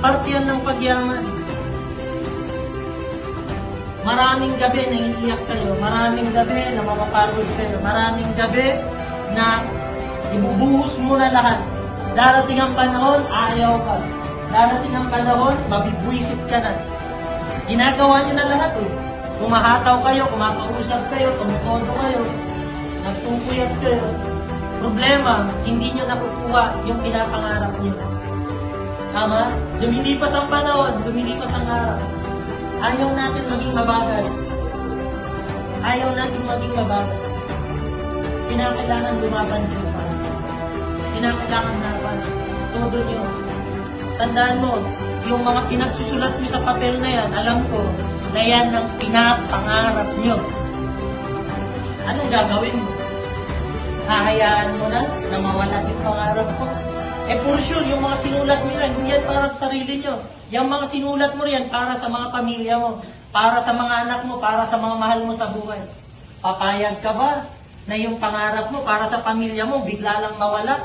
Parte yan ng pagyaman. Maraming gabi na iniiyak kayo, maraming gabi na mapapagod kayo, maraming gabi na ibubuhos mo na lahat. Darating ang panahon, ayaw ka. Darating ang panahon, mabibwisit ka na. Ginagawa nyo na lahat eh. Kumahataw kayo, kumakausap kayo, tumutodo kayo, nagtutuyat kayo. Problema, hindi nyo nakukuha yung pinapangarap nyo. Tama? Lumilipas ang panahon, lumilipas ang araw. Ayaw natin maging mabagal. Ayaw natin maging mabagal. Kinakailangan lumaban nyo pa. Kinakailangan laban. Todo nyo. Tandaan mo, yung mga pinagsusulat nyo sa papel na yan, alam ko, na yan ang pinapangarap nyo. Anong gagawin mo? Hahayaan mo na mawala yung pangarap mo? Eh for sure, yung mga sinulat mo yan, hindi yan para sa sarili nyo. Yung mga sinulat mo yan para sa mga pamilya mo, para sa mga anak mo, para sa mga mahal mo sa buhay. Papayag ka ba na yung pangarap mo para sa pamilya mo bigla lang mawala?